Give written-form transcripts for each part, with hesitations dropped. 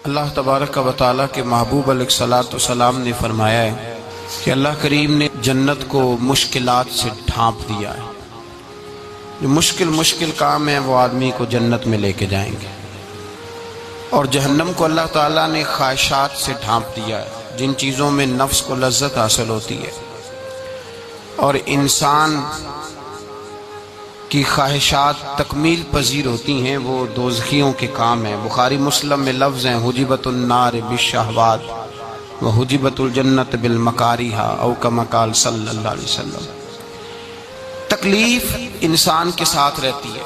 اللہ تبارک و تعالیٰ کے محبوب علیہ الصلوۃ والسلام نے فرمایا ہے کہ اللہ کریم نے جنت کو مشکلات سے ڈھانپ دیا ہے۔ جو مشکل کام ہیں وہ آدمی کو جنت میں لے کے جائیں گے، اور جہنم کو اللہ تعالیٰ نے خواہشات سے ڈھانپ دیا ہے، جن چیزوں میں نفس کو لذت حاصل ہوتی ہے، اور انسان کی خواہشات تکمیل پذیر ہوتی ہیں، وہ دوزخیوں کے کام ہیں۔ بخاری مسلم میں لفظ ہیں حجبت النار بالشہوات وحجبت الجنت بالمکاریہ، او کما قال صلی اللہ علیہ وسلم۔ تکلیف انسان کے ساتھ رہتی ہے،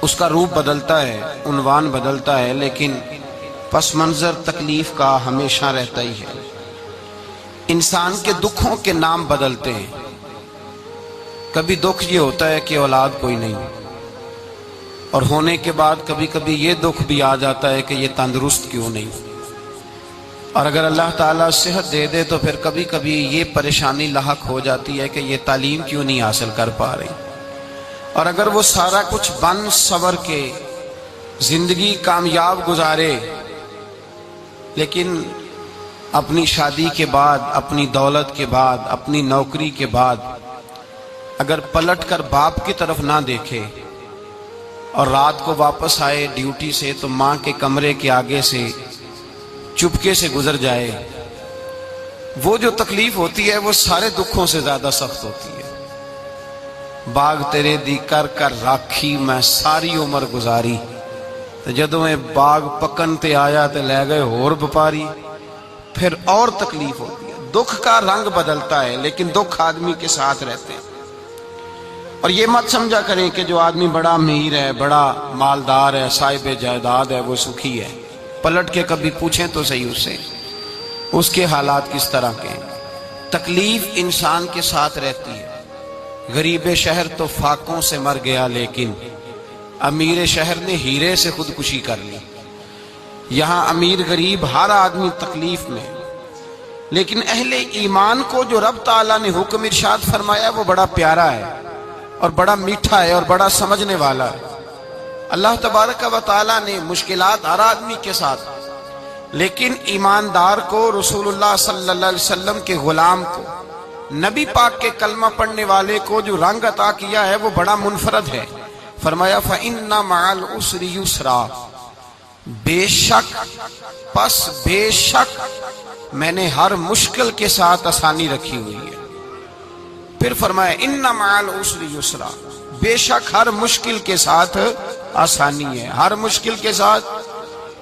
اس کا روپ بدلتا ہے، عنوان بدلتا ہے، لیکن پس منظر تکلیف کا ہمیشہ رہتا ہی ہے۔ انسان کے دکھوں کے نام بدلتے ہیں۔ کبھی دکھ یہ ہوتا ہے کہ اولاد کوئی نہیں، اور ہونے کے بعد کبھی کبھی یہ دکھ بھی آ جاتا ہے کہ یہ تندرست کیوں نہیں، اور اگر اللہ تعالیٰ صحت دے دے تو پھر کبھی کبھی یہ پریشانی لاحق ہو جاتی ہے کہ یہ تعلیم کیوں نہیں حاصل کر پا رہی، اور اگر وہ سارا کچھ بن سور کے زندگی کامیاب گزارے، لیکن اپنی شادی کے بعد، اپنی دولت کے بعد، اپنی نوکری کے بعد اگر پلٹ کر باپ کی طرف نہ دیکھے اور رات کو واپس آئے ڈیوٹی سے تو ماں کے کمرے کے آگے سے چپکے سے گزر جائے، وہ جو تکلیف ہوتی ہے وہ سارے دکھوں سے زیادہ سخت ہوتی ہے۔ باغ تیرے دی کر کر راکھی میں ساری عمر گزاری، تو جدوں میں باغ پکن تے آیا تے لے گئے ہور بپاری، پھر اور تکلیف ہوتی ہے۔ دکھ کا رنگ بدلتا ہے، لیکن دکھ آدمی کے ساتھ رہتے ہیں۔ اور یہ مت سمجھا کریں کہ جو آدمی بڑا امیر ہے، بڑا مالدار ہے، صاحب جائیداد ہے، وہ سکھی ہے۔ پلٹ کے کبھی پوچھیں تو صحیح اس سے، اس کے حالات کس طرح کے ہیں۔ تکلیف انسان کے ساتھ رہتی ہے۔ غریب شہر تو فاقوں سے مر گیا، لیکن امیر شہر نے ہیرے سے خودکشی کر لی۔ یہاں امیر غریب ہر آدمی تکلیف میں، لیکن اہل ایمان کو جو رب تعالیٰ نے حکم ارشاد فرمایا وہ بڑا پیارا ہے، اور بڑا میٹھا ہے، اور بڑا سمجھنے والا ہے۔ اللہ تبارک و تعالیٰ نے مشکلات ہر آدمی کے ساتھ، لیکن ایماندار کو، رسول اللہ صلی اللہ علیہ وسلم کے غلام کو، نبی پاک کے کلمہ پڑھنے والے کو جو رنگ عطا کیا ہے وہ بڑا منفرد ہے۔ فرمایا فَإِنَّ مَعَ الْعُسْرِ يُسْرًا، بے شک میں نے ہر مشکل کے ساتھ آسانی رکھی ہوئی ہے۔ پھر فرمایا اِنَّ مَعَ الْعُسْرِ يُسْرًا، بے شک ہر مشکل کے ساتھ آسانی ہے۔ ہر مشکل کے ساتھ،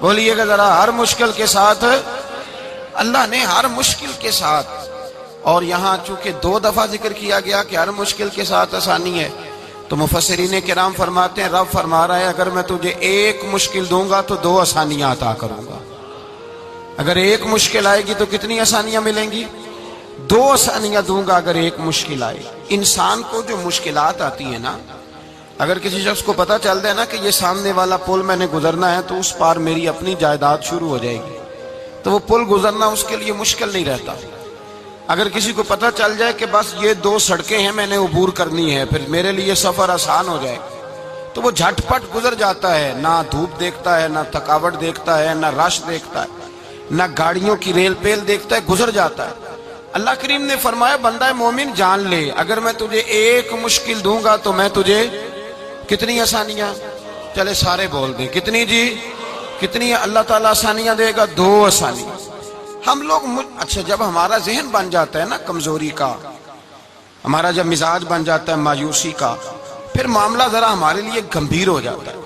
بولیے گا ذرا، ہر مشکل کے ساتھ، اللہ نے ہر مشکل کے ساتھ۔ اور یہاں چونکہ 2 دفعہ ذکر کیا گیا کہ ہر مشکل کے ساتھ آسانی ہے، تو مفسرین کرام فرماتے ہیں رب فرما رہا ہے اگر میں تجھے ایک مشکل دوں گا تو 2 آسانیاں عطا کروں گا۔ اگر ایک مشکل آئے گی تو کتنی آسانیاں ملیں گی؟ 2 آسانیاں دوں گا اگر ایک مشکل آئے۔ انسان کو جو مشکلات آتی ہیں نا، اگر کسی شخص کو پتہ چل جائے نا کہ یہ سامنے والا پل میں نے گزرنا ہے تو اس پار میری اپنی جائیداد شروع ہو جائے گی، تو وہ پل گزرنا اس کے لیے مشکل نہیں رہتا۔ اگر کسی کو پتہ چل جائے کہ بس یہ 2 سڑکیں ہیں میں نے عبور کرنی ہے، پھر میرے لیے سفر آسان ہو جائے، تو وہ جھٹ پٹ گزر جاتا ہے، نہ دھوپ دیکھتا ہے، نہ تھکاوٹ دیکھتا ہے، نہ رش دیکھتا ہے، نہ گاڑیوں کی ریل پیل دیکھتا ہے، گزر جاتا ہے۔ اللہ کریم نے فرمایا بندہ مومن جان لے اگر میں تجھے ایک مشکل دوں گا تو میں تجھے کتنی آسانیاں، چلے سارے بول دیں کتنی جی، کتنی اللہ تعالیٰ آسانیاں دے گا؟ 2 آسانیاں۔ ہم لوگ اچھا جب ہمارا ذہن بن جاتا ہے نا کمزوری کا، ہمارا جب مزاج بن جاتا ہے مایوسی کا، پھر معاملہ ذرا ہمارے لیے گمبھیر ہو جاتا ہے۔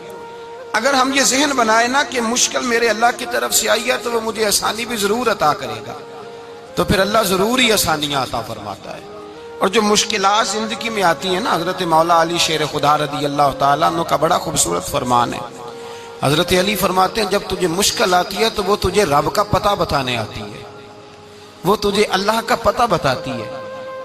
اگر ہم یہ ذہن بنائے نا کہ مشکل میرے اللہ کی طرف سے آئی ہے تو وہ مجھے آسانی بھی ضرور عطا کرے گا، تو پھر اللہ ضرور ہی آسانیاں عطا فرماتا ہے۔ اور جو مشکلات زندگی میں آتی ہیں نا، حضرت مولا علی شیر خدا رضی اللہ تعالیٰ عنہ کا بڑا خوبصورت فرمان ہے۔ حضرت علی فرماتے ہیں جب تجھے مشکل آتی ہے تو وہ تجھے رب کا پتہ بتانے آتی ہے، وہ تجھے اللہ کا پتہ بتاتی ہے۔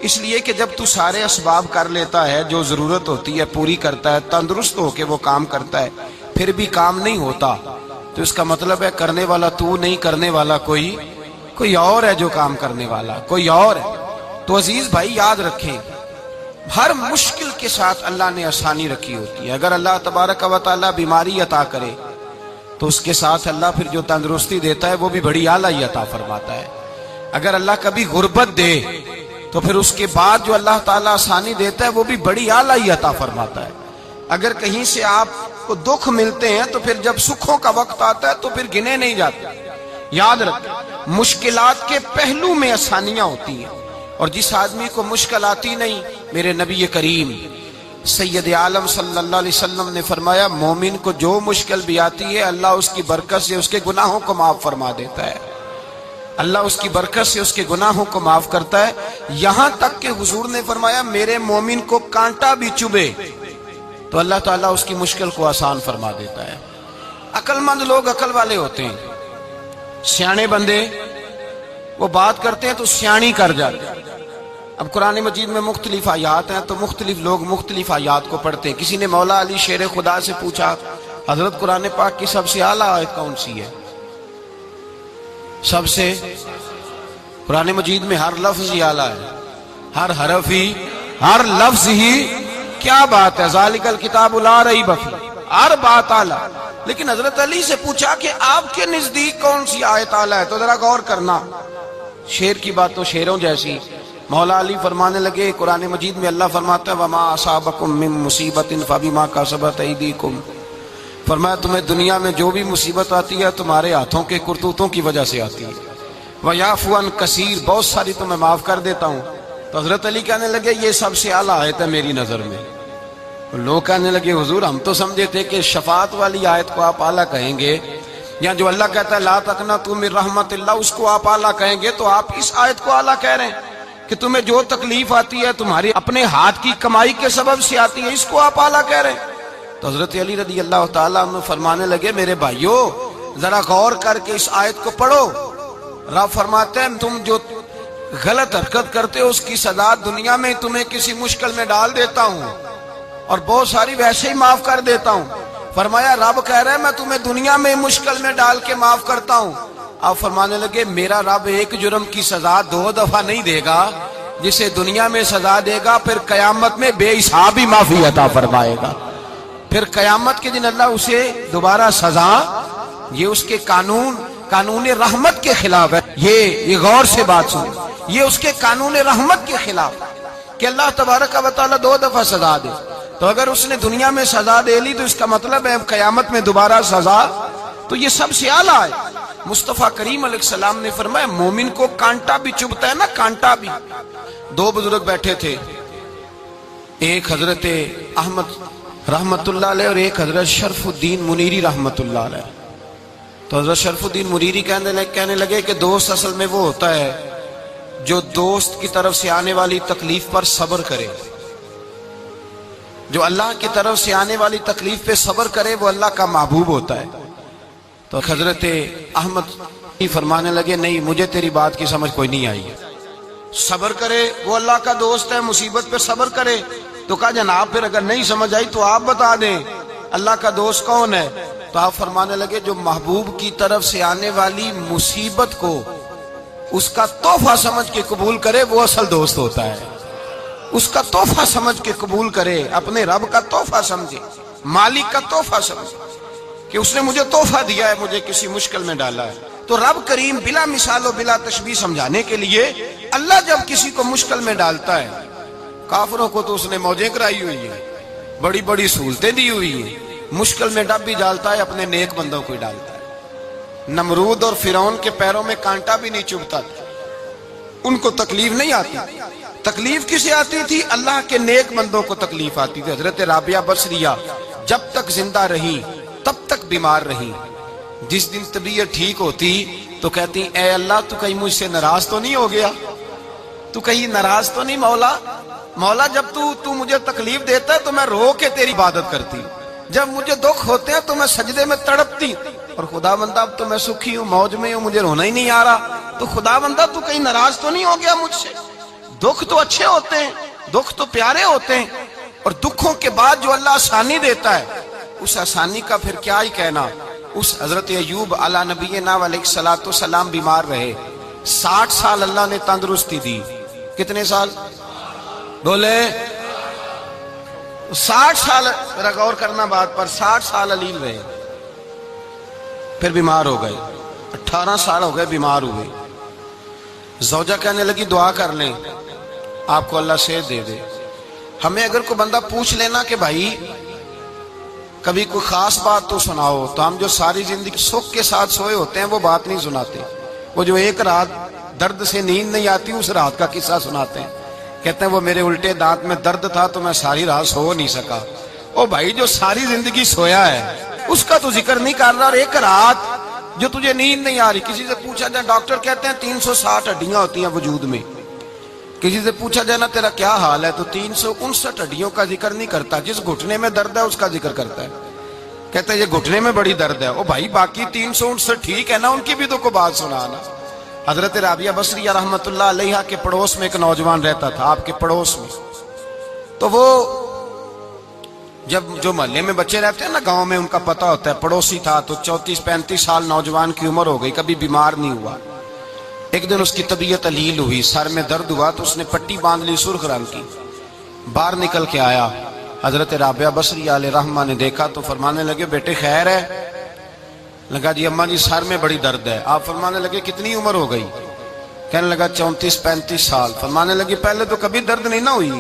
اس لیے کہ جب تو سارے اسباب کر لیتا ہے، جو ضرورت ہوتی ہے پوری کرتا ہے، تندرست ہو کے وہ کام کرتا ہے، پھر بھی کام نہیں ہوتا، تو اس کا مطلب ہے کرنے والا تو نہیں، کرنے والا کوئی اور ہے جو کام کرنے والا، کوئی اور ہے۔ تو عزیز بھائی یاد رکھیں ہر مشکل کے ساتھ اللہ نے آسانی رکھی ہوتی ہے۔ اگر اللہ تبارک و تعالیٰ بیماری عطا کرے تو اس کے ساتھ اللہ پھر جو تندرستی دیتا ہے وہ بھی بڑی اعلیٰ عطا فرماتا ہے۔ اگر اللہ کبھی غربت دے تو پھر اس کے بعد جو اللہ تعالیٰ آسانی دیتا ہے وہ بھی بڑی اعلیٰ عطا فرماتا ہے۔ اگر کہیں سے آپ کو دکھ ملتے ہیں تو پھر جب سکھوں کا وقت آتا ہے تو پھر گنے نہیں جاتے۔ یاد رکھیں، مشکلات کے پہلو میں آسانیاں ہوتی ہیں، اور جس آدمی کو مشکل آتی نہیں، میرے نبی کریم سید عالم صلی اللہ علیہ وسلم نے فرمایا مومن کو جو مشکل بھی آتی ہے اللہ اس کی برکت سے اس کے گناہوں کو معاف فرما دیتا ہے، اللہ اس کی برکت سے اس کے گناہوں کو معاف کرتا ہے۔ یہاں تک کہ حضور نے فرمایا میرے مومن کو کانٹا بھی چبھے تو اللہ تعالیٰ اس کی مشکل کو آسان فرما دیتا ہے۔ عقل مند لوگ عقل والے ہوتے ہیں، سیانے بندے وہ بات کرتے ہیں تو سیانی کر جاتے ہیں۔ اب قرآن مجید میں مختلف آیات ہیں تو مختلف لوگ مختلف آیات کو پڑھتے ہیں۔ کسی نے مولا علی شیر خدا سے پوچھا حضرت قرآن پاک کی سب سے اعلیٰ آیت کون سی ہے؟ سب سے قرآن مجید میں ہر لفظ ہی اعلیٰ ہے، ہر حرف ہی، ہر لفظ ہی، کیا بات ہے، ذالک الکتاب لا ریب فیہ، ہر بات اعلیٰ۔ لیکن حضرت علی سے پوچھا کہ آپ کے نزدیک کون سی آیت اعلیٰ ہے، تو ذرا غور کرنا، شیر کی بات تو شیروں جیسی۔ مولا علی فرمانے لگے قرآن مجید میں اللہ فرماتا ہے وَمَا أَصَابَكُم مِّن مُّصِيبَةٍ فَبِمَا كَسَبَتْ أَيْدِيكُمْ، فرمایا تمہیں دنیا میں جو بھی مصیبت آتی ہے تمہارے ہاتھوں کے کرتوتوں کی وجہ سے آتی ہے، وَيَعْفُو عَن كَثِيرٍ، بہت ساری تو میں معاف کر دیتا ہوں۔ تو حضرت علی کہنے لگے یہ سب سے اعلیٰ آیت ہے میری نظر میں۔ لوگ کہنے لگے حضور ہم تو سمجھے تھے کہ شفاعت والی آیت کو آپ اعلیٰ کہیں گے، یا جو اللہ کہتا ہے لا تقنطوا من رحمت اللہ اس کو آپ اعلیٰ کہیں گے، تو آپ اس آیت کو اعلیٰ کہہ رہے ہیں کہ تمہیں جو تکلیف آتی ہے تمہاری اپنے ہاتھ کی کمائی کے سبب سے آتی ہے، اس کو آپ اعلیٰ کہہ رہے ہیں۔ تو حضرت علی رضی اللہ تعالیٰ عنہ فرمانے لگے میرے بھائیو ذرا غور کر کے اس آیت کو پڑھو۔ رب فرماتے ہیں تم جو غلط حرکت کرتے ہو اس کی سزا دنیا میں تمہیں کسی مشکل میں ڈال دیتا ہوں اور بہت ساری ویسے ہی معاف کر دیتا ہوں۔ فرمایا رب کہہ رہے ہیں میں تمہیں دنیا میں مشکل میں ڈال کے معاف کرتا ہوں۔ آپ فرمانے لگے میرا رب ایک جرم کی سزا 2 دفعہ نہیں دے گا، جسے دنیا میں سزا دے گا پھر قیامت میں بے حساب ہی معافی عطا فرمائے گا۔ پھر قیامت کے دن اللہ اسے دوبارہ سزا، یہ اس کے قانون رحمت کے خلاف ہے، یہ غور سے بات سن، یہ اس کے قانون رحمت کے خلاف کہ اللہ تبارک و تعالیٰ 2 دفعہ سزا دے۔ تو اگر اس نے دنیا میں سزا دے لی تو اس کا مطلب ہے قیامت میں دوبارہ سزا، تو یہ سب سے اعلیٰ ہے۔ مصطفیٰ کریم علیہ السلام نے فرمایا مومن کو کانٹا بھی چبھتا ہے نا، کانٹا بھی۔ 2 بزرگ بیٹھے تھے، ایک حضرت احمد رحمت اللہ علیہ اور ایک حضرت شرف الدین منیری رحمت اللہ علیہ۔ تو حضرت شرف الدین منیری کہنے لگے کہ دوست اصل میں وہ ہوتا ہے جو دوست کی طرف سے آنے والی تکلیف پر صبر کرے، جو اللہ کی طرف سے آنے والی تکلیف پہ صبر کرے وہ اللہ کا محبوب ہوتا ہے۔ تو حضرت احمد فرمانے لگے نہیں مجھے تیری بات کی سمجھ کوئی نہیں آئی ہے، صبر کرے وہ اللہ کا دوست ہے، مصیبت پہ صبر کرے۔ تو کہا جناب پھر اگر نہیں سمجھ آئی تو آپ بتا دیں اللہ کا دوست کون ہے؟ تو آپ فرمانے لگے جو محبوب کی طرف سے آنے والی مصیبت کو اس کا تحفہ سمجھ کے قبول کرے وہ اصل دوست ہوتا ہے، اس کا تحفہ سمجھ کے قبول کرے، اپنے رب کا تحفہ سمجھے، مالک کا تحفہ سمجھے کہ اس نے مجھے تحفہ دیا ہے، مجھے کسی مشکل میں ڈالا ہے۔ تو رب کریم بلا مثال و بلا تشبیہ سمجھانے کے لیے اللہ جب کسی کو مشکل میں ڈالتا ہے، کافروں کو تو اس نے موجیں کرائی ہوئی ہیں، بڑی بڑی سہولتیں دی ہوئی ہیں، مشکل میں ڈب بھی ڈالتا ہے اپنے نیک بندوں کو ہی ڈالتا ہے۔ نمرود اور فرعون کے پیروں میں کانٹا بھی نہیں چبھتا تھا، ان کو تکلیف نہیں آتی۔ تکلیف کسے آتی تھی؟ اللہ کے نیک بندوں کو تکلیف آتی تھی۔ حضرت رابعہ بصریہ جب تک زندہ رہی تب تک بیمار رہی، جس دن طبیعت ٹھیک ہوتی تو کہتی اے اللہ تو کہیں مجھ سے ناراض تو نہیں ہو گیا، تو کہیں ناراض تو نہیں مولا جب تو مجھے تکلیف دیتا ہے تو میں رو کے تیری عبادت کرتی ہوں، جب مجھے دکھ ہوتے ہیں تو میں سجدے میں تڑپتی، اور خدا بندہ اب تو میں سکھی ہوں، موج میں ہوں، مجھے رونا ہی نہیں آ رہا، تو خدا بندہ تو کہیں ناراض تو نہیں ہو گیا مجھ سے؟ دکھ تو اچھے ہوتے ہیں، دکھ تو پیارے ہوتے ہیں، اور دکھوں کے بعد جو اللہ آسانی دیتا ہے اس آسانی کا پھر کیا ہی کہنا۔ اس حضرت ایوب علی نبینا علیہ الصلوۃ والسلام بیمار رہے، 60 سال اللہ نے تندرستی دی۔ کتنے سال بولے؟ 60 سال، ذرا غور کرنا بات پر، 60 سال علیل رہے۔ پھر بیمار ہو گئے، 18 سال ہو گئے بیمار ہوئے۔ زوجہ کہنے لگی دعا کر لیں آپ کو اللہ صحت دے دے۔ ہمیں اگر کوئی بندہ پوچھ لینا کہ بھائی کبھی کوئی خاص بات تو سناؤ، تو ہم جو ساری زندگی سکھ کے ساتھ سوئے ہوتے ہیں وہ بات نہیں سناتے، وہ جو ایک رات درد سے نیند نہیں آتی اس رات کا قصہ سناتے ہیں، کہتے ہیں وہ میرے الٹے دانت میں درد تھا تو میں ساری رات سو نہیں سکا۔ او بھائی جو ساری زندگی سویا ہے اس کا تو ذکر نہیں کر رہا، اور ایک رات جو تجھے نیند نہیں آ رہی۔ کسی سے پوچھا جائے، ڈاکٹر کہتے ہیں 360 ہڈیاں ہوتی ہیں وجود میں، کسی سے پوچھا جائے نا تیرا کیا حال ہے تو 359 ہڈیوں کا ذکر نہیں کرتا، جس گھٹنے میں درد ہے اس کا ذکر کرتا ہے، کہتا ہے یہ گھٹنے میں بڑی درد ہے۔ او بھائی باقی 359 ٹھیک ہے نا، ان کی بھی تو کوئی بات سنانا۔ حضرت رابعہ بصریہ رحمت اللہ علیہ کے پڑوس میں ایک نوجوان رہتا تھا، آپ کے پڑوس میں، تو وہ جب جو محلے میں بچے رہتے ہیں نا گاؤں میں، ان کا پتہ ہوتا ہے، پڑوسی تھا تو 34-35 سال نوجوان کی عمر ہو گئی، کبھی بیمار نہیں ہوا۔ ایک دن اس کی طبیعت علیل ہوئی، سر میں درد ہوا تو اس نے پٹی باندھ لی سرخ رنگ کی، باہر نکل کے آیا۔ حضرت رابعہ بصریہ علیہ رحمہ نے دیکھا تو فرمانے لگے بیٹے خیر ہے؟ لگا جی اماں جی سر میں بڑی درد ہے۔ آپ فرمانے لگے کتنی عمر ہو گئی؟ کہنے لگا 34-35 سال۔ فرمانے لگے پہلے تو کبھی درد نہیں نہ ہوئی؟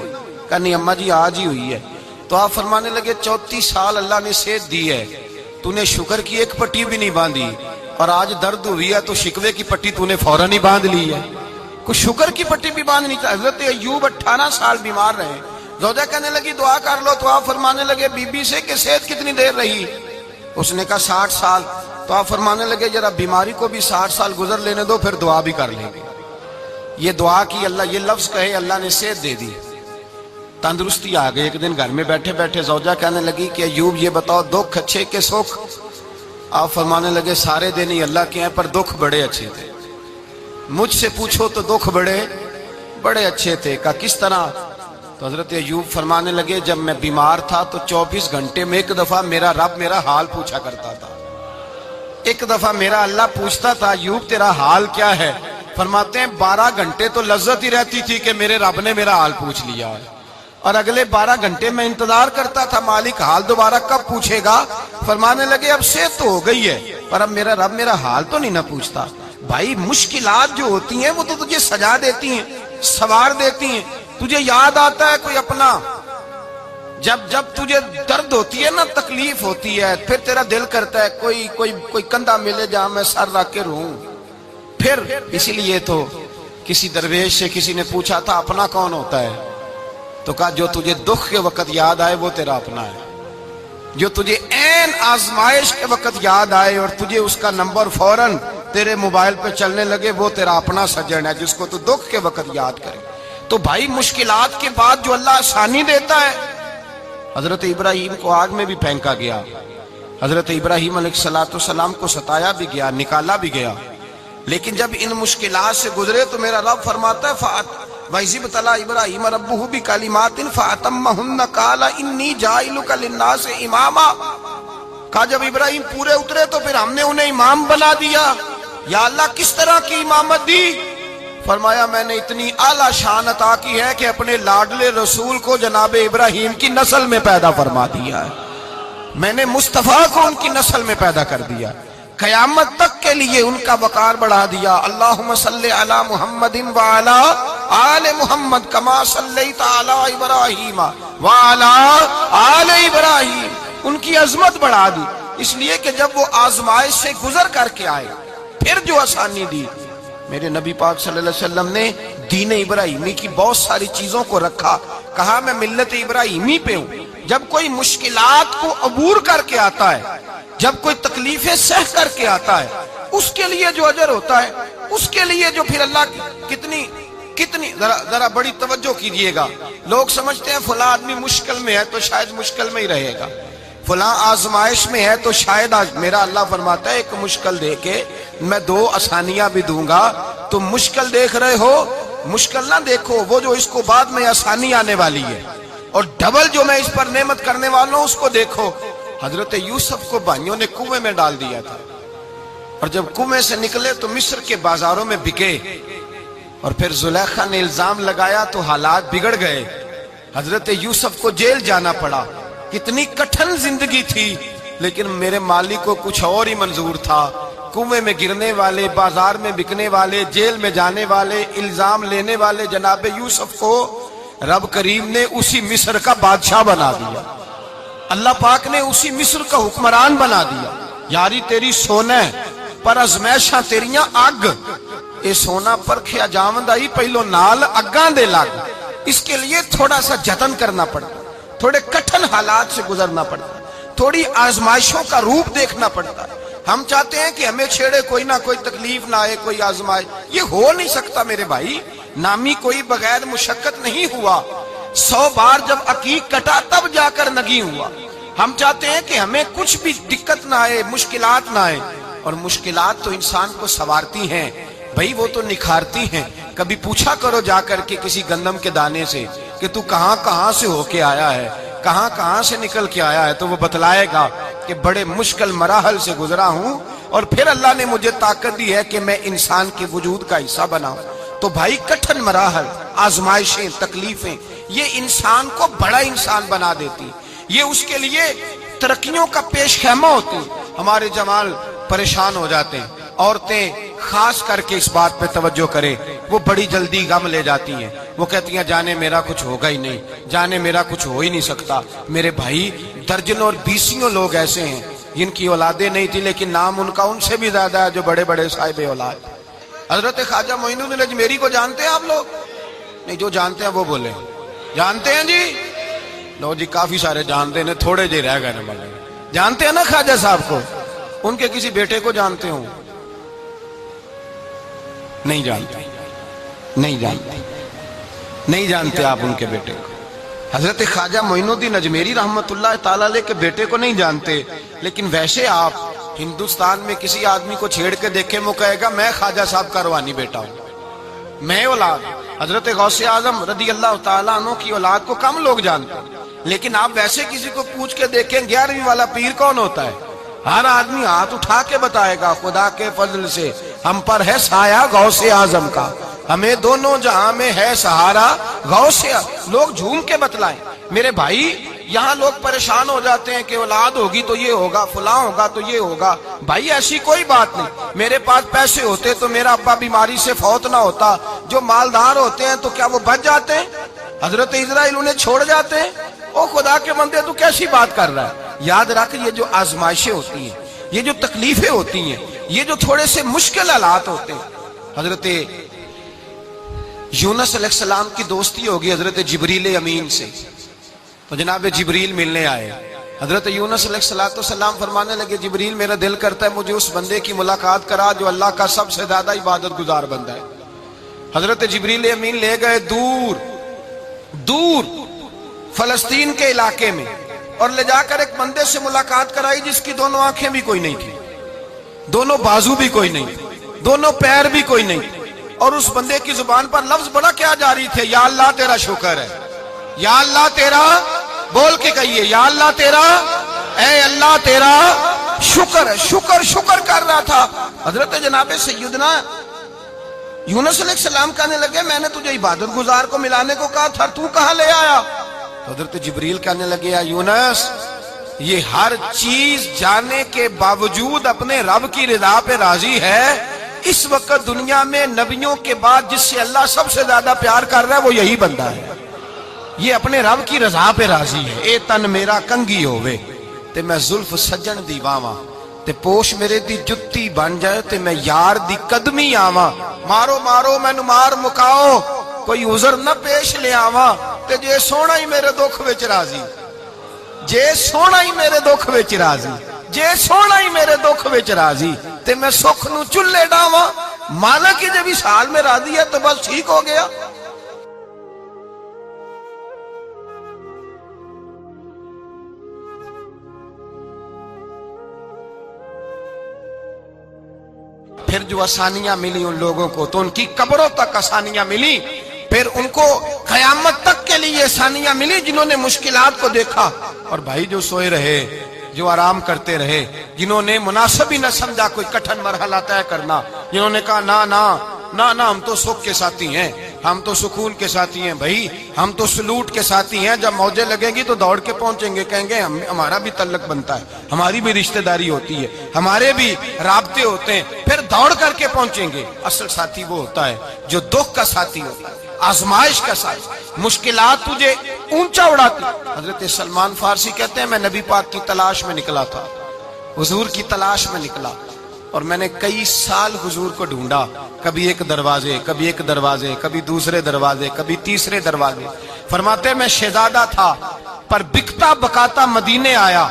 کہا نہیں اماں جی آج ہی ہوئی ہے۔ تو آپ فرمانے لگے 34 سال اللہ نے صحت دی ہے، تو نے شکر کی ایک پٹی بھی نہیں باندھی، اور آج درد ہوئی ہے تو شکوے کی پٹی تو نے فوراً ہی باندھ لی ہے، کوئی شکر کی پٹی بھی باندھنی چاہیے۔ حضرت ایوب 18 سال بیمار رہے، زوجہ کہنے لگی دعا کر لو، تو آپ فرمانے لگے بی بی سے کہ صحت کتنی دیر رہی؟ اس نے کہا 60 سال۔ تو آپ فرمانے لگے ذرا بیماری کو بھی 60 سال گزر لینے دو پھر دعا بھی کر لیں گے۔ یہ دعا کی، اللہ یہ لفظ کہے اللہ نے صحت دے دی، تندرستی آ گئی۔ ایک دن گھر میں بیٹھے بیٹھے زوجہ کہنے لگی کہ ایوب یہ بتاؤ دکھ اچھے کہ سکھ؟ آپ فرمانے لگے سارے دن ہی اللہ کے ہیں پر دکھ بڑے اچھے تھے، مجھ سے پوچھو تو دکھ بڑے اچھے تھے۔ کہا کس طرح؟ تو حضرت ایوب فرمانے لگے جب میں بیمار تھا تو 24 گھنٹے میں ایک دفعہ میرا رب میرا حال پوچھا کرتا تھا، ایک دفعہ میرا اللہ پوچھتا تھا ایوب تیرا حال کیا ہے؟ فرماتے ہیں 12 گھنٹے تو لذت ہی رہتی تھی کہ میرے رب نے میرا حال پوچھ لیا، اور اگلے 12 گھنٹے میں انتظار کرتا تھا مالک حال دوبارہ کب پوچھے گا۔ فرمانے لگے اب صحت تو ہو گئی ہے پر اب میرا رب میرا حال تو نہیں نہ پوچھتا۔ بھائی مشکلات جو ہوتی ہیں وہ تو تجھے سجا دیتی ہیں، سوار دیتی ہیں، تجھے یاد آتا ہے کوئی اپنا، جب تجھے درد ہوتی ہے نا، تکلیف ہوتی ہے، پھر تیرا دل کرتا ہے کوئی کندھا ملے جہاں میں سر رکھ کے رہوں۔ پھر اسی لیے تو کسی درویش سے کسی نے پوچھا تھا اپنا کون ہوتا ہے؟ تو کہا جو تجھے دکھ کے وقت یاد آئے وہ تیرا اپنا ہے، جو تجھے عین آزمائش کے وقت یاد آئے اور تجھے اس کا نمبر فوراً تیرے موبائل پہ چلنے لگے وہ تیرا اپنا سجن ہے، جس کو تو دکھ کے وقت یاد کرے۔ تو بھائی مشکلات کے بعد جو اللہ آسانی دیتا ہے، حضرت ابراہیم کو آگ میں بھی پھینکا گیا، حضرت ابراہیم علیہ السلام کو ستایا بھی گیا، نکالا بھی گیا، لیکن جب ان مشکلات سے گزرے تو میرا رب فرماتا ہے وَإِذِ ابْتَلَىٰ إِبْرَاهِيمَ رَبُّهُ بِكَلِمَاتٍ فَأَتَمَّهُنَّ قَالَ إِنِّي جَاعِلُكَ لِلنَّاسِ إِمَامًا۔ کہا جب ابراہیم پورے اترے تو پھر ہم نے انہیں امام بنا دیا۔ یا اللہ کس طرح کی امامت دی؟ فرمایا میں نے اتنی اعلیٰ شان عطا کی ہے کہ اپنے لاڈلے رسول کو جناب ابراہیم کی نسل میں پیدا فرما دیا ہے، میں نے مصطفیٰ کو ان کی نسل میں پیدا کر دیا، قیامت تک کے لیے ان کا وقار بڑھا دیا۔ اللہم صلی علی محمد وعلی آل محمد کما صلیت علی ابراہیم وعلی آل ابراہیم، ان کی عظمت بڑھا دی، اس لیے کہ جب وہ آزمائش سے گزر کر کے آئے پھر جو آسانی دی۔ میرے نبی پاک صلی اللہ علیہ وسلم نے دین ابراہیمی کی بہت ساری چیزوں کو رکھا، کہا میں ملت ابراہیمی پہ ہوں۔ جب کوئی مشکلات کو عبور کر کے آتا ہے، جب کوئی تکلیفیں سہ کر کے آتا ہے، اس کے لیے جو اجر ہوتا ہے، اس کے لیے جو پھر اللہ کتنی ذرا بڑی توجہ کیجئے گا۔ لوگ سمجھتے ہیں فلاں آدمی مشکل میں ہے تو شاید مشکل میں ہی رہے گا، فلاں آزمائش میں ہے تو شاید میرا اللہ فرماتا ہے ایک مشکل دے کے میں 2 آسانیاں بھی دوں گا۔ تم مشکل دیکھ رہے ہو، مشکل نہ دیکھو، وہ جو اس کو بعد میں آسانی آنے والی ہے، اور ڈبل جو میں اس پر نعمت کرنے والا ہوں اس کو دیکھو۔ حضرت یوسف کو بھائیوں نے کنویں میں ڈال دیا تھا، اور جب کنویں سے نکلے تو مصر کے بازاروں میں بکے، اور پھر زلیخا نے الزام لگایا تو حالات بگڑ گئے، حضرت یوسف کو جیل جانا پڑا۔ کتنی کٹھن زندگی تھی، لیکن میرے مالک کو کچھ اور ہی منظور تھا۔ کنویں میں گرنے والے، بازار میں بکنے والے، جیل میں جانے والے، الزام لینے والے جناب یوسف کو رب کریم نے اسی مصر کا بادشاہ بنا دیا۔ اللہ پاک نے اسی مصر کا حکمران بنا دیا۔ یاری تیری سونا پر ازمیشاں تیریاں اگ، اے سونا پرکھیا جاوندائی پہلو نال اگاں دے لگ۔ اس کے لیے تھوڑا سا جتن کرنا پڑتا، تھوڑے کٹھن حالات سے گزرنا پڑتا، تھوڑی آزمائشوں کا روپ دیکھنا پڑتا۔ ہم چاہتے ہیں کہ ہمیں چھیڑے کوئی نہ کوئی تکلیف نہ آئے، کوئی آزمائش، یہ ہو نہیں سکتا میرے بھائی۔ نامی کوئی بغیر مشقت نہیں ہوا، 100 بار جب عقیق کٹا تب جا کر نگی ہوا۔ ہم چاہتے ہیں کہ ہمیں کچھ بھی دقت نہ آئے، مشکلات نہ آئے، اور مشکلات تو انسان کو سنوارتی ہیں بھائی، وہ تو نکھارتی ہیں۔ کبھی پوچھا کرو جا کر کے کسی گندم کے دانے سے کہ تو کہاں کہاں سے ہو کے آیا ہے، کہاں کہاں سے نکل کے آیا ہے، تو وہ بتلائے گا کہ بڑے مشکل مراحل سے گزرا ہوں، اور پھر اللہ نے مجھے طاقت دی ہے کہ میں انسان کے وجود کا حصہ بناؤں۔ تو بھائی کٹھن مراحل، آزمائشیں، تکلیفیں، یہ انسان کو بڑا انسان بنا دیتی، یہ اس کے لیے ترقیوں کا پیش خیمہ ہوتی۔ ہمارے جمال پریشان ہو جاتے ہیں، عورتیں خاص کر کے اس بات پہ توجہ کریں، وہ بڑی جلدی غم لے جاتی ہیں، وہ کہتی ہیں جانے میرا کچھ ہوگا ہی نہیں، جانے میرا کچھ ہو ہی نہیں سکتا۔ میرے بھائی درجنوں اور بیسیوں لوگ ایسے ہیں جن کی اولادیں نہیں تھی، لیکن نام ان کا ان سے بھی زیادہ ہے جو بڑے بڑے صاحب اولاد۔ حضرت خواجہ معین الدین اجمیری کو جانتے ہیں آپ لوگ؟ نہیں، جو جانتے ہیں وہ بولیں، جانتے ہیں جی؟ لو جی، کافی سارے جانتے ہیں، تھوڑے جی رہ گئے نا۔ جانتے ہیں نا خواجہ صاحب کو؟ ان کے کسی بیٹے کو جانتے ہوں؟ نہیں جانتے، نہیں جانتے، نہیں جانتے آپ ان کے بیٹے کو۔ حضرت خواجہ معین الدین اجمیری رحمت اللہ تعالیٰ علیہ کے بیٹے کو نہیں جانتے، لیکن ویسے آپ ہندوستان میں کسی آدمی کو چھیڑ کے دیکھیں، وہ کہے گا میں خواجہ صاحب کا روحانی بیٹا ہوں، میں اولاد۔ حضرت غوث اعظم رضی اللہ تعالیٰ عنہ کی اولاد کو کم لوگ جانتے ہیں، لیکن آپ ویسے کسی کو پوچھ کے دیکھیں 11ویں والا پیر کون ہوتا ہے، ہر آدمی ہاتھ اٹھا کے بتائے گا خدا کے فضل سے ہم پر ہے سایہ غوث اعظم کا، ہمیں دونوں جہاں میں ہے سہارا غوث۔ لوگ جھوم کے بتلائیں۔ میرے بھائی یہاں لوگ پریشان ہو جاتے ہیں کہ اولاد ہوگی تو یہ ہوگا، فلاں ہوگا تو یہ ہوگا۔ بھائی ایسی کوئی بات نہیں، میرے پاس پیسے ہوتے تو میرا ابا بیماری سے فوت نہ ہوتا۔ جو مالدار ہوتے ہیں تو کیا وہ بچ جاتے ہیں؟ حضرت اسرائیل انہیں چھوڑ جاتے ہیں؟ او خدا کے بندے تو کیسی بات کر رہا ہے؟ یاد رکھ، یہ جو آزمائشیں ہوتی ہیں، یہ جو تکلیفیں ہوتی ہیں، یہ جو تھوڑے سے مشکل حالات ہوتے ہیں۔ حضرت یونس علیہ السلام کی دوستی ہوگی حضرت جبریل امین سے، تو جناب جبریل ملنے آئے۔ حضرت یونس علیہ السلام فرمانے لگے جبریل میرا دل کرتا ہے مجھے اس بندے کی ملاقات کرا جو اللہ کا سب سے زیادہ عبادت گزار بندہ ہے۔ حضرت جبریل امین لے گئے دور دور فلسطین کے علاقے میں، اور لے جا کر ایک بندے سے ملاقات کرائی جس کی دونوں آنکھیں بھی کوئی نہیں تھی، دونوں بازو بھی کوئی نہیں تھی، دونوں پیر بھی کوئی نہیں تھی، اور اس بندے کی زبان پر لفظ بڑا کیا جاری تھے، یا اللہ تیرا شکر ہے، یا اللہ تیرا، بول کے کہیے یا اللہ تیرا، اے اللہ تیرا شکر ہے۔ شکر شکر کر رہا تھا۔ حضرت جناب سیدنا یونس علیہ السلام کہنے لگے میں نے تجھے عبادت گزار کو ملانے کو کہا تھا، تو کہاں لے آیا؟ حضرت جبریل کہنے لگے یا یونس، یہ ہر چیز جانے کے باوجود اپنے رب کی رضا پہ راضی ہے۔ اس وقت دنیا میں نبیوں کے بعد جس سے اللہ سب سے زیادہ پیار کر رہا ہے وہ یہی بندہ ہے، یہ اپنے رب کی رضا پہ راضی ہے۔ اے تن میرا کنگی ہووے تے میں زلف سجن دی واواں، تے پوش میرے دی جتی بن جائے تے میں یار دی قدمی آواں، مارو مارو مینوں مار مکاؤ کوئی عذر نہ پیش لے آواں، تے جے سونا ہی میرے دکھ وچ راضی، جے سونا ہی میرے دکھ وچ راضی، جے سونا ہی میرے دکھ وچ راضی تے میں سکھ نو چلے ڈاواں، مالک کی جب اس حال میں راضی ہے تو بس ٹھیک ہو گیا۔ پھر جو آسانیاں ملی ان لوگوں کو تو ان کی قبروں تک آسانیاں ملی، پھر ان کو قیامت تک کے لیے آسانیاں ملی جنہوں نے مشکلات کو دیکھا۔ اور بھائی جو سوئے رہے، جو آرام کرتے رہے، جنہوں نے مناسب ہی نہ سمجھا کوئی کٹھن مرحلہ طے کرنا، جنہوں نے کہا نا نا نا نا ہم تو سکھ کے ساتھی ہیں، ہم تو سکون کے ساتھی ہیں بھائی، ہم تو سلوٹ کے ساتھی ہیں، جب موجیں لگیں گی تو دوڑ کے پہنچیں گے، کہیں گے ہمارا بھی تعلق بنتا ہے، ہماری بھی رشتہ داری ہوتی ہے، ہمارے بھی رابطے ہوتے ہیں، پھر دوڑ کر کے پہنچیں گے۔ اصل ساتھی وہ ہوتا ہے جو دکھ کا ساتھی ہوتا ہے، آزمائش کا ساتھ، مشکلات تجھے اونچا اڑاتی۔ حضرت سلمان فارسی کہتے ہیں میں نبی پاک کی تلاش میں نکلا تھا، حضور کی تلاش میں نکلا، اور میں نے کئی سال حضور کو ڈھونڈا، کبھی ایک دروازے، کبھی ایک دروازے، کبھی دوسرے دروازے، کبھی تیسرے دروازے۔ فرماتے ہیں میں شہزادہ تھا پر بکتا بکاتا مدینے آیا،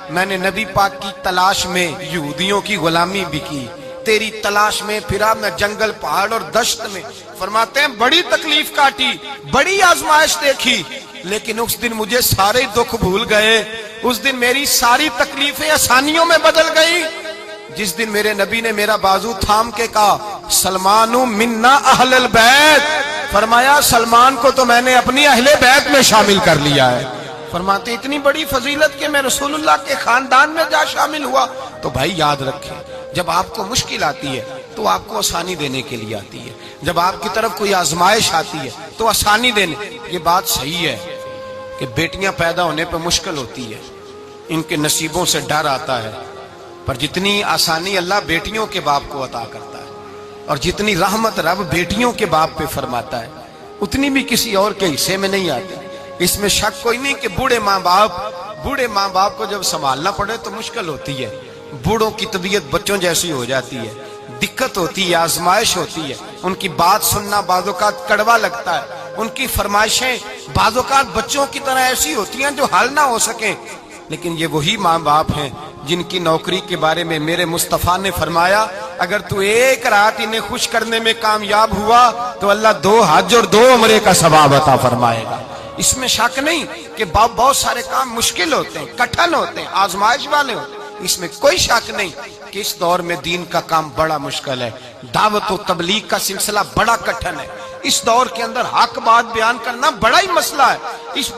میں نے نبی پاک کی تلاش میں یہودیوں کی غلامی بھی کی، تیری تلاش میں پھرا میں جنگل پہاڑ اور دشت میں۔ فرماتے ہیں بڑی تکلیف کاٹی، بڑی آزمائش دیکھی، لیکن اس دن مجھے سارے دکھ بھول گئے، اس دن میری ساری تکلیفیں آسانیوں میں بدل گئی، جس دن میرے نبی نے میرا بازو تھام کے کہا سلمان منا اہل البیت، فرمایا سلمان کو تو میں نے اپنی اہل بیت میں شامل کر لیا ہے۔ فرماتے اتنی بڑی فضیلت کہ میں رسول اللہ کے خاندان میں جا شامل ہوا۔ تو بھائی یاد رکھیں، جب آپ کو مشکل آتی ہے تو آپ کو آسانی دینے کے لیے آتی ہے، جب آپ کی طرف کوئی آزمائش آتی ہے تو آسانی دینے۔ یہ بات صحیح ہے کہ بیٹیاں پیدا ہونے پہ مشکل ہوتی ہے، ان کے نصیبوں سے ڈر آتا ہے، پر جتنی آسانی اللہ بیٹیوں کے باپ کو عطا کرتا ہے اور جتنی رحمت رب بیٹیوں کے باپ پہ فرماتا ہے اتنی بھی کسی اور کے حصے میں نہیں آتی۔ اس میں شک کوئی نہیں کہ بوڑھے ماں باپ کو جب سنبھالنا پڑے تو مشکل ہوتی ہے، بوڑھوں کی طبیعت بچوں جیسی ہو جاتی ہے، دقت ہوتی ہے، آزمائش ہوتی ہے، ان کی بات سننا بعض اوقات کڑوا لگتا ہے، ان کی فرمائشیں بعض اوقات بچوں کی طرح ایسی ہوتی ہیں جو حل نہ ہو سکیں، لیکن یہ وہی ماں باپ ہیں جن کی نوکری کے بارے میں میرے مصطفیٰ نے فرمایا اگر تو ایک رات انہیں خوش کرنے میں کامیاب ہوا تو اللہ 2 حج اور 2 عمرے کا ثواب عطا فرمائے گا۔ اس میں شک نہیں کہ بہت سارے کام مشکل ہوتے ہیں، کٹھن ہوتے ہیں، آزمائش والے ہوتے ہیں، اس میں کوئی شک نہیں کہ اس دور میں دین کا کام بڑا مشکل ہے، دعوت و تبلیغ کا سلسلہ بڑا کٹھن ہے، اس دور کے اندر حق بات بیان کرنا بڑا ہی مسئلہ ہے،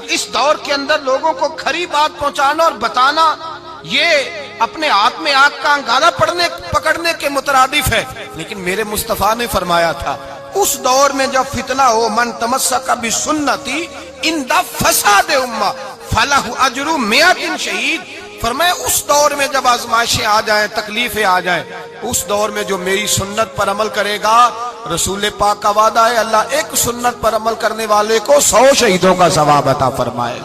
اس دور کے اندر لوگوں کو کھری بات پہنچانا اور بتانا یہ اپنے ہاتھ میں آگ کا انگارہ پکڑنے کے مترادف ہے۔ لیکن میرے مصطفیٰ نے فرمایا تھا اس دور میں جب فتنہ ہو من تمسک بسنتی عند فساد امہ فلہ اجر 100 شہید، فرمایا اس دور میں جب آزمائشیں آ جائیں، تکلیفیں آ جائیں، اس دور میں جو میری سنت پر عمل کرے گا، رسول پاک کا وعدہ ہے اللہ ایک سنت پر عمل کرنے والے کو 100 شہیدوں کا ثواب عطا فرمائے،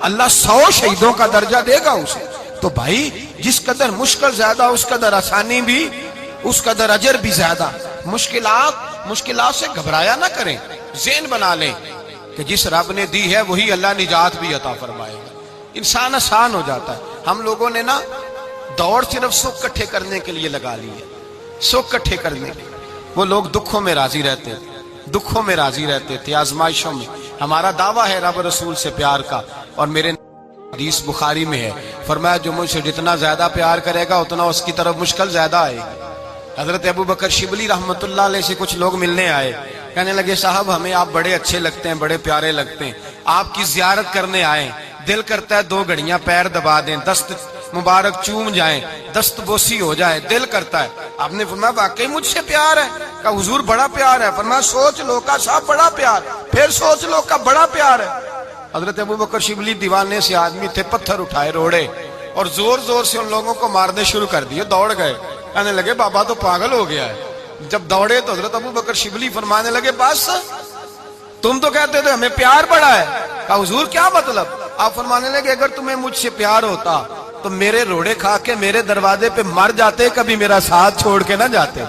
اللہ 100 شہیدوں کا درجہ دے گا اسے۔ تو بھائی جس قدر مشکل زیادہ اس قدر آسانی بھی، اس قدر اجر بھی زیادہ۔ مشکلات سے گھبرایا نہ کریں، ذہن بنا لیں کہ جس رب نے دی ہے وہی اللہ نجات بھی عطا فرمائے گا، انسان آسان ہو جاتا ہے۔ ہم لوگوں نے نا دوڑ صرف سکھ کٹھے کرنے کے لیے لگا لی ہے، سکھ کٹھے کرنے کے، وہ لوگ دکھوں میں راضی رہتے تھے، آزمائشوں میں۔ ہمارا دعویٰ ہے رب رسول سے پیار کا، اور میرے حدیث بخاری میں ہے فرمایا جو مجھ سے جتنا زیادہ پیار کرے گا اتنا اس کی طرف مشکل زیادہ آئے گی۔ حضرت ابو بکر شبلی رحمت اللہ علیہ سے کچھ لوگ ملنے آئے، کہنے لگے صاحب ہمیں آپ بڑے اچھے لگتے ہیں، بڑے پیارے لگتے ہیں، آپ کی زیارت کرنے آئے، دل کرتا ہے 2 گھڑیاں پیر دبا دیں، دست مبارک چوم جائیں، دست بوسی ہو جائے، دل کرتا ہے۔ آپ نے فرمایا واقعی مجھ سے پیار ہے؟ کہا حضور بڑا پیار ہے۔ فرمایا سوچ لو کا صاحب بڑا پیار، پھر سوچ لو کا بڑا پیار ہے۔ حضرت ابو بکر شبلی دیوانے سے آدمی تھے، پتھر اٹھائے روڑے اور زور زور سے ان لوگوں کو مارنے شروع کر دیے، دوڑ گئے، کہنے لگے بابا تو پاگل ہو گیا ہے۔ جب دوڑے تو حضرت ابو بکر شبلی فرمانے لگے بس تم تو کہتے تھے ہمیں پیار بڑا ہے۔ کہا حضور کیا مطلب؟ آپ فرمانے لگے اگر تمہیں مجھ سے پیار ہوتا تو میرے روڑے کھا کے میرے دروازے پہ مر جاتے، کبھی میرا ساتھ چھوڑ کے نہ جاتے۔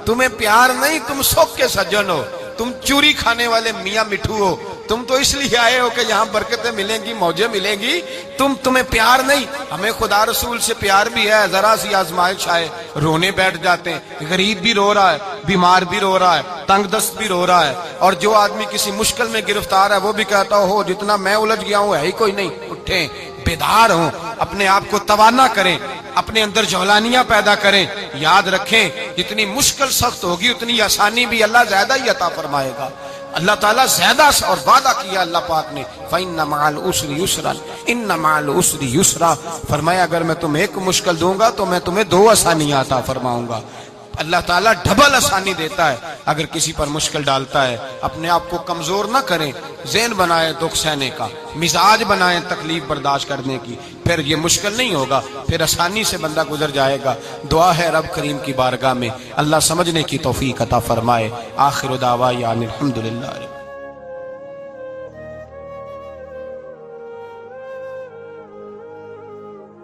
تمہیں پیار نہیں، تم سکھ کے سجن ہو، تم چوری کھانے والے میاں مٹھو ہو، تم تو اس لیے آئے ہو کہ یہاں برکتیں ملیں گی، موجیں ملیں گی، تمہیں پیار نہیں۔ ہمیں خدا رسول سے پیار بھی ہے، ذرا سی آزمائش آئے رونے بیٹھ جاتے ہیں، غریب بھی رو رہا ہے، بیمار بھی رو رہا ہے، تنگ دست بھی رو رہا ہے، اور جو آدمی کسی مشکل میں گرفتار ہے وہ بھی کہتا ہو جتنا میں الجھ گیا ہوں ہے ہی کوئی نہیں۔ اٹھیں، بیدار ہوں، اپنے آپ کو توانا کریں، اپنے اندر جولانیاں پیدا کریں، یاد رکھیں جتنی مشکل سخت ہوگی اتنی آسانی بھی اللہ زیادہ ہی عطا فرمائے گا۔ اللہ تعالیٰ زیادہ اور وعدہ کیا اللہ پاک نے فَإِنَّ مَعَ الْعُسْرِ يُسْرًا إِنَّ مَعَ الْعُسْرِ يُسْرًا، فرمایا اگر میں تمہیں ایک مشکل دوں گا تو میں تمہیں 2 آسانیاں عطا فرماؤں گا۔ اللہ تعالیٰ ڈبل آسانی دیتا ہے، اگر کسی پر مشکل ڈالتا ہے اپنے آپ کو کمزور نہ کریں، ذہن بنائے دکھ سہنے کا، مزاج بنائیں تکلیف برداشت کرنے کی، پھر یہ مشکل نہیں ہوگا، پھر آسانی سے بندہ گزر جائے گا۔ دعا ہے رب کریم کی بارگاہ میں اللہ سمجھنے کی توفیق عطا فرمائے۔ آخر دعوانا الحمدللہ۔